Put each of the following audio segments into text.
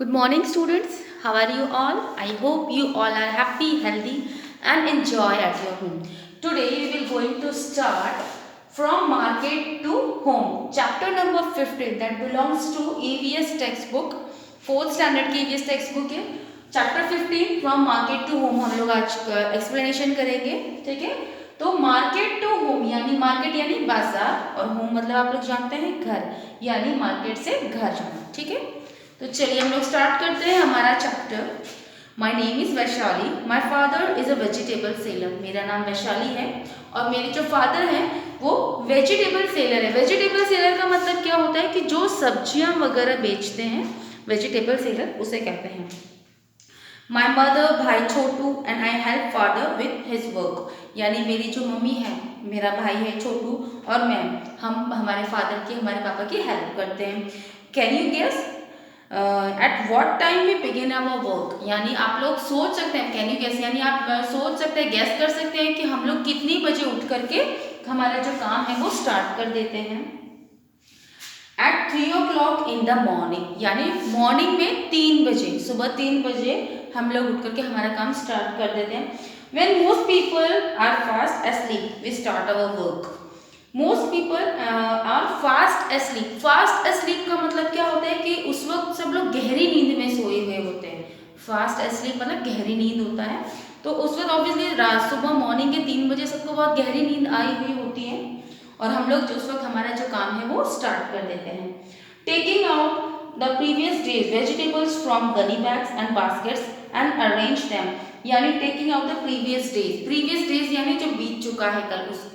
Good morning, students. How are you all? I hope you all are happy, healthy, and enjoy at your home. Today we will going to start from market to home. Chapter number 15 that belongs to EVS textbook. 4th standard की EVS textbook है. Chapter 15 from market to home हम लोग आज explanation करेंगे. ठीक है? तो market to home यानी मार्केट यानी बाजार और होम मतलब आप लोग जानते हैं घर यानी मार्केट से घर जाना. ठीक है? तो चलिए हम लोग स्टार्ट करते हैं हमारा chapter. My name is Vaishali. My father is a vegetable seller. मेरा नाम वैशाली है और मेरे जो फादर हैं वो वेजिटेबल सेलर है. वेजिटेबल सेलर का मतलब क्या होता है कि जो सब्जियां वगैरह बेचते हैं वेजिटेबल सेलर उसे कहते हैं. माई मदर भाई Chhotu and I help father with his work. यानी मेरी जो मम्मी है मेरा भाई है छोटू और मैं हम हमारे फादर की हमारे पापा की हेल्प करते हैं. Can you guess at what time we begin our work. यानी आप लोग सोच सकते हैं कैन यू गेस यानी आप सोच सकते हैं गैस कर सकते हैं कि हम लोग कितनी बजे उठ करके हमारा जो काम है वो स्टार्ट कर देते हैं. At 3 o'clock in the morning. यानी मॉर्निंग में 3 बजे सुबह 3 बजे हम लोग उठ करके हमारा काम स्टार्ट कर देते हैं. When most people are fast asleep, we start our work. Most people are fast asleep. Fast asleep का मतलब क्या होता है कि उस वक्त सब लोग गहरी नींद में सोए हुए होते हैं. Fast asleep मतलब गहरी नींद होता है. तो उस वक्त ऑब्वियसली रात सुबह मॉर्निंग के 3 बजे सबको बहुत गहरी नींद आई हुई होती है और हम लोग उस वक्त हमारा जो काम है वो स्टार्ट कर देते हैं. Taking out the previous days vegetables from gunny bags and baskets and arrange them. यानी taking out the previous days यानी जो बीत चुका है कल उस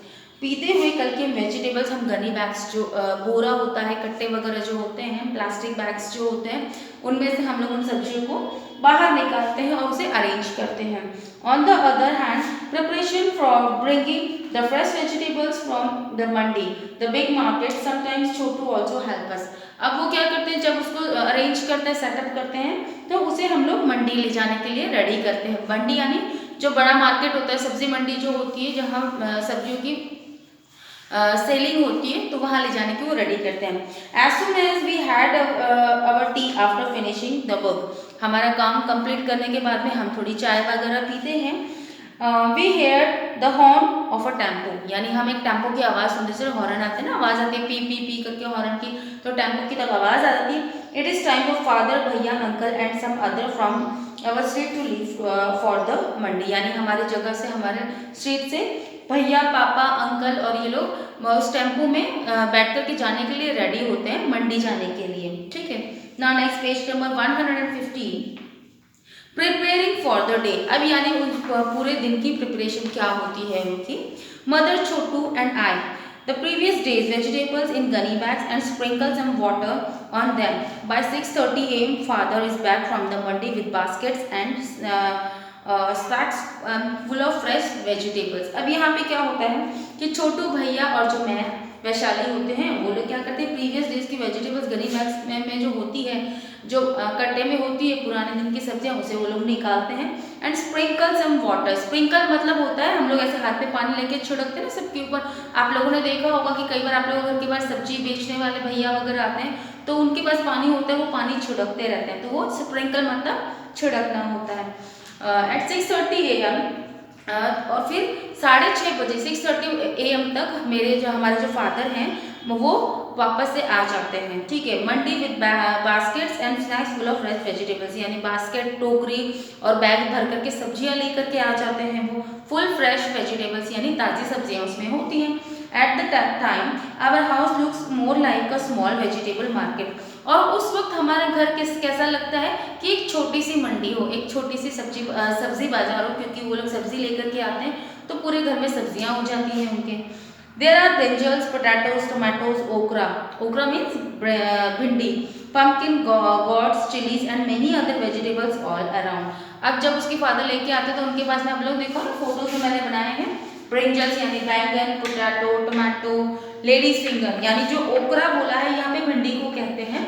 बीते हुए कल के वेजिटेबल्स हम गनी बैग्स जो बोरा होता है कट्टे वगैरह जो होते हैं प्लास्टिक बैग्स जो होते हैं उनमें से हम लोग उन सब्जियों को बाहर निकालते हैं और उसे अरेंज करते हैं. On the other hand preparation for bringing the fresh vegetables from the Mandi the big market sometimes Chhotu also help us. अब वो क्या करते हैं जब उसको अरेंज करते हैं सेटअप करते हैं तो उसे हम लोग मंडी ले जाने के लिए रेडी करते हैं. मंडी यानी जो बड़ा मार्केट होता है सब्जी मंडी जो होती है जहाँ सब्जियों की सेलिंग होती है तो वहाँ ले जाने की वो रेडी करते हैं. As soon as we had our tea after finishing the work. हमारा काम कंप्लीट करने के बाद में हम थोड़ी चाय वगैरह पीते हैं. We hear the horn of a tempo. यानी हम एक टेम्पो की आवाज़ सुनते से हॉर्न आते हैं ना आवाज़ आती है पी पी पी करके हॉर्न की तो टेम्पो की तब आवाज़ आ जाती है. It is time for father भैया uncle and some other from our street to leave for the mandi. यानी हमारी जगह से हमारे स्ट्रीट से भैया पापा अंकल और ये लोग उस टेम्पो में बैठ कर के जाने के लिए रेडी होते हैं मंडी जाने के लिए. ठीक है. Now next page number 115 preparing for the day. अब यानी उस पूरे दिन की प्रिपरेशन क्या होती है उनकी. Mother Chhotu and I the previous days vegetables in gunny bags and sprinkle some water on them. By 6:30 AM father is back from the mandi with baskets and sacks full of fresh vegetables. अब यहाँ पे क्या होता है कि छोटू भैया और जो मैं वैशाली होते हैं वो लोग क्या करते हैं प्रीवियस डेज की वेजिटेबल्स गनी बैग्स में जो होती है जो कट्टे में होती है पुराने दिन की सब्जियां उसे वो लोग निकालते हैं. And sprinkle some water. Sprinkle मतलब होता है हम लोग ऐसे हाथ पे पानी लेके छिड़कते हैं ना सबके ऊपर. आप लोगों ने देखा होगा कि कई बार आप लोगों के पास सब्जी बेचने वाले भैया वगैरह आते हैं तो उनके पास पानी होता है वो पानी छिड़कते रहते हैं तो वो स्प्रिंकल मतलब छिड़कना होता है. एट 6:30 AM और फिर 6:30 बजे 6:30 AM तक मेरे जो हमारे जो फादर हैं वो वापस से आ जाते हैं. ठीक है. Mandi with baskets and snacks full of fresh vegetables. यानी बास्केट टोकरी और बैग भर करके सब्जियां लेकर के आ जाते हैं वो फुल फ्रेश वेजिटेबल्स यानी ताज़ी सब्जियां उसमें होती हैं. At the time our house looks more like a small vegetable market. और उस वक्त हमारा घर कैसा लगता है कि एक छोटी सी मंडी हो एक छोटी सी सब्जी बाजार हो क्योंकि वो लोग सब्जी लेकर के आते हैं तो पूरे घर में सब्जियां हो जाती हैं उनके. There are brinjals potatoes tomatoes okra. Okra means bhindi. pumpkin gourds chillies and many other vegetables all around. अब जब उसके फादर लेके आते हैं तो उनके पास में आप लोग देखो ना फोटो जो मैंने बनाए हैं ब्रिंजल्स यानी बैंगन पोटैटो टोमेटो लेडीज फिंगर यानी जो ओकरा बोला है यहाँ पे भिंडी को कहते हैं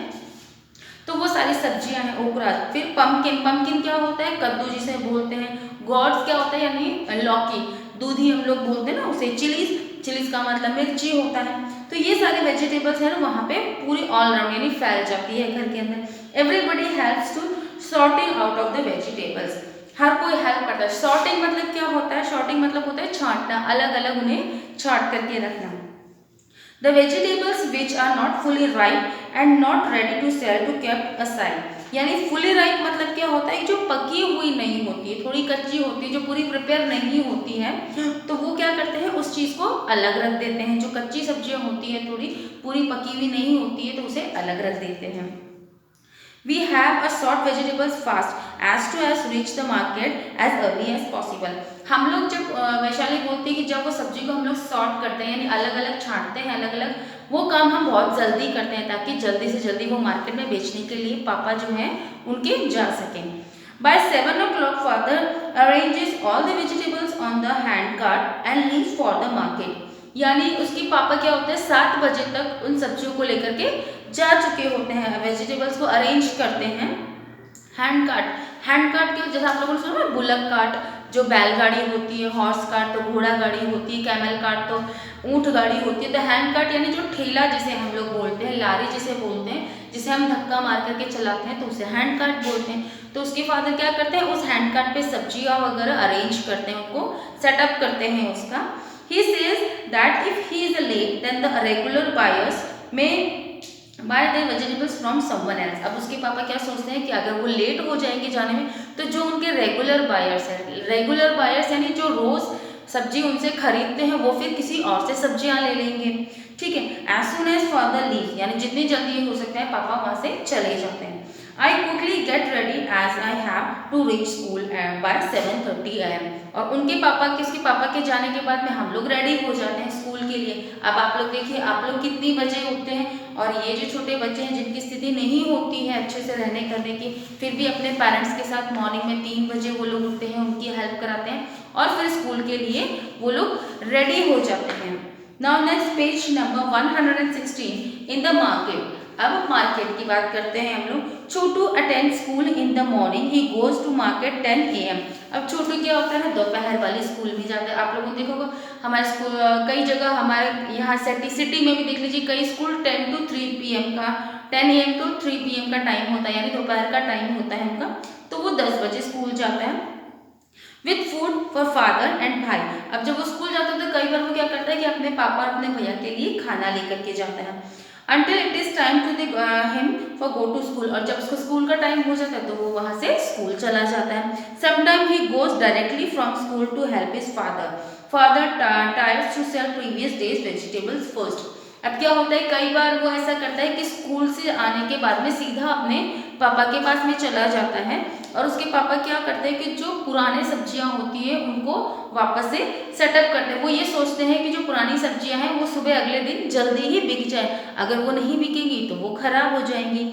तो वो सारी सब्जियां हैं ओकरा. फिर पम्पकिन क्या होता है कद्दू जिसे बोलते हैं. गॉड्स क्या होता है यानी लौकी दूधी हम लोग बोलते हैं ना उसे. चिलीज का मतलब मिर्ची होता है. तो ये सारे वेजिटेबल्स हैं ना वहाँ पे पूरी ऑल राउंड यानी फैल जाती है घर के अंदर. Everybody helps to sorting out of the vegetables. हर कोई हेल्प करता है। सॉर्टिंग मतलब क्या होता है? सॉर्टिंग मतलब होता है छांटना, अलग अलग उन्हें छांट करके रखना। The vegetables which are not fully ripe and not ready to sell to kept aside। यानी fully ripe मतलब क्या होता है? जो पकी हुई नहीं होती है, थोड़ी कच्ची होती है, जो पूरी प्रिपेयर नहीं होती है, तो वो क्या करते हैं, उस चीज़ को अलग रख देते हैं। जो कच्ची सब्जियां होती है, थोड़ी पूरी पकी हुई नहीं होती है, तो उसे अलग रख देते हैं। We have a sort vegetables fast as to as reach the market as early as possible। हम लोग जब वैशाली बोलते हैं कि जब वो सब्जी को हम लोग सॉर्ट करते हैं, यानी अलग अलग छांटते हैं, अलग अलग, वो काम हम बहुत जल्दी करते हैं ताकि जल्दी से जल्दी वो मार्केट में बेचने के लिए पापा जो हैं उनके जा सकें। By 7 o'clock father arranges all the vegetables on the hand cart and leaves for the market। यानी उसके पापा क्या होते हैं, 7 बजे तक उन सब्जियों को लेकर के जा चुके होते हैं, वेजिटेबल्स को अरेंज करते हैं। हैंड कार्ट के जैसे आप लोगों ने सुना, बुलक कार्ट जो बैलगाड़ी होती है, हॉर्स कार्ट तो घोड़ा गाड़ी होती है, कैमल कार्ट तो ऊंट गाड़ी होती है। तो हैंड कार्ट यानी जो ठेला जिसे हम लोग बोलते हैं, लारी जिसे बोलते हैं, जिसे हम धक्का मार करके चलाते हैं, तो उसे हैंड कार्ट बोलते हैं। तो उसके फादर क्या करते हैं, उस हैंड कार्ट पे सब्जियां वगैरह अरेंज करते हैं, उनको सेटअप करते हैं उसका। He says that if he is late, then the regular buyers may buy their vegetables from someone else। अब उसके पापा क्या सोचते हैं कि अगर वो लेट हो जाएंगे जाने में, तो जो उनके रेगुलर बायर्स हैं, रेगुलर बायर्स यानी जो रोज सब्जी उनसे खरीदते हैं, वो फिर किसी और से सब्जियां ले लेंगे। ठीक है। As soon as father leave, यानी जितनी जल्दी हो सकता है पापा वहां से चले जाते हैं। I quickly get ready as I have to reach school by 7:30 AM। और उनके पापा के जाने के बाद में हम लोग रेडी हो जाते हैं स्कूल के लिए। अब आप लोग देखिए, आप लोग कितनी बजे उठते हैं, और ये जो छोटे बच्चे हैं जिनकी स्थिति नहीं होती है अच्छे से रहने करने की, फिर भी अपने पेरेंट्स के साथ मॉर्निंग में 3 बजे वो लोग उठते हैं, उनकी हेल्प कराते हैं, और फिर स्कूल के लिए वो लोग रेडी हो जाते हैं। Now next page number 116 in the market. अब मार्केट की बात करते हैं हम लोग। Chhotu attend school in the morning, he goes to market 10 AM। अब छोटू क्या होता है, दोपहर वाली स्कूल में जाता है। आप लोगों ने देखा होगा हमारे स्कूल, कई जगह हमारे यहाँ सिटी में भी देख लीजिए, कई स्कूल 10 to 3 PM का, 10 AM to 3 PM का टाइम होता है, यानी दोपहर का टाइम होता है उनका। तो वो 10 बजे स्कूल जाता है with food for father and भाई। अब जब वो स्कूल जाता है तो कई बार वो क्या करता है कि अपने पापा और अपने भैया के लिए खाना लेकर के जाता है। Until it is time to him for go to school। और जब उसको स्कूल का टाइम हो जाता है तो वो वहाँ से स्कूल चला जाता है। Sometime he goes directly from school to help his father। Father tries to sell previous day's vegetables first। अब क्या होता है, कई बार वो ऐसा करता है कि स्कूल से आने के बाद में सीधा अपने पापा के पास में चला जाता है, और उसके पापा क्या करते हैं कि जो पुराने सब्जियां होती है उनको वापस से सेटअप करते हैं। वो ये सोचते हैं कि जो पुरानी सब्जियां हैं वो सुबह अगले दिन जल्दी ही बिक जाए, अगर वो नहीं बिकेंगी तो वो खराब हो जाएंगी।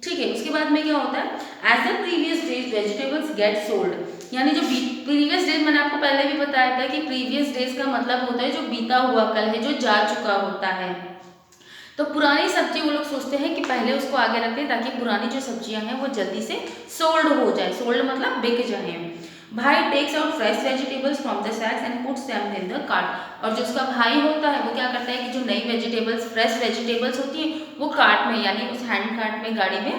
ठीक है। उसके बाद में क्या होता है, as the previous days vegetables get sold, यानी जो प्रीवियस डेज, मैंने आपको पहले भी बताया था कि प्रीवियस डेज का मतलब होता है जो बीता हुआ कल है, जो जा चुका होता है। तो पुरानी सब्जी वो लोग सोचते हैं कि पहले उसको आगे रखते हैं ताकि पुरानी जो सब्जियां हैं वो जल्दी से सोल्ड हो जाए। सोल्ड मतलब बिक जाए। भाई takes out fresh vegetables from the sacks and puts them in the cart. और जो उसका भाई होता है वो क्या करता है कि जो नई वेजिटेबल्स, फ्रेश वेजिटेबल्स होती है, वो कार्ट में, यानी उस हैंड कार्ट में, गाड़ी में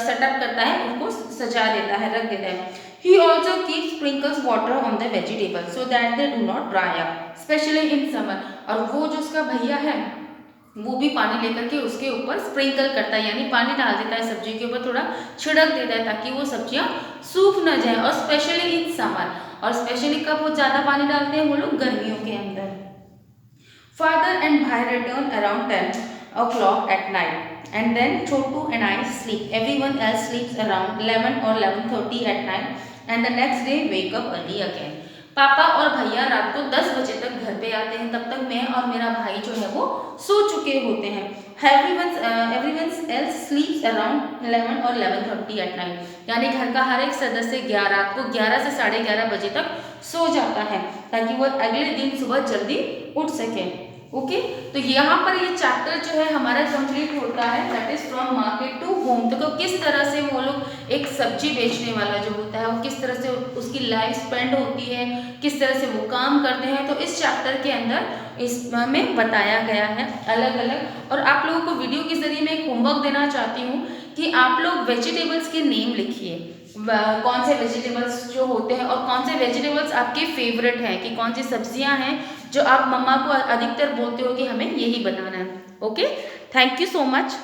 सेटअप करता है, उनको सजा देता है, रख देता है। He also keeps sprinkles water on the vegetables so that they do not dry up, especially in summer। और वो जो उसका भैया है वो भी पानी लेकर के उसके ऊपर स्प्रिंकल करता है, यानी पानी डाल देता है सब्जी के ऊपर, थोड़ा छिड़क देता है ताकि वो सब्जियां सूख न जाए। और स्पेशली इन समर, और स्पेशली कब वो ज़्यादा पानी डालते हैं वो लोग, गर्मियों के अंदर। फादर एंड भाई return around 10 o'clock at night and then Chotu and I sleep. Everyone else sleeps around 11 or 11:30 at night and the next day wake up early again। पापा और भैया रात को 10 बजे तक घर पे आते हैं, तब तक मैं और मेरा भाई जो है वो सो चुके होते हैं। Everyone else sleeps around 11 or 11:30 at night, यानी घर का हर एक सदस्य रात को 11 से 11:30 बजे तक सो जाता है ताकि वो अगले दिन सुबह जल्दी उठ सके। ओके। तो यहाँ पर ये चैप्टर जो है हमारा कंप्लीट होता है, that is from market to home. तो किस तरह से वो लोग, एक सब्जी बेचने वाला जो होता है वो किस तरह से उसकी लाइफ स्पेंड होती है, किस तरह से वो काम करते हैं, तो इस चैप्टर के अंदर इसमें बताया गया है अलग अलग। और आप लोगों को वीडियो के जरिए मैं एक होमवर्क देना चाहती हूँ कि आप लोग वेजिटेबल्स के नेम लिखिए, कौन से वेजिटेबल्स जो होते हैं और कौन से वेजिटेबल्स आपके फेवरेट हैं, कि कौन सी सब्जियां हैं जो आप मम्मा को अधिकतर बोलते हो कि हमें यही बनाना है। Okay, thank you so much.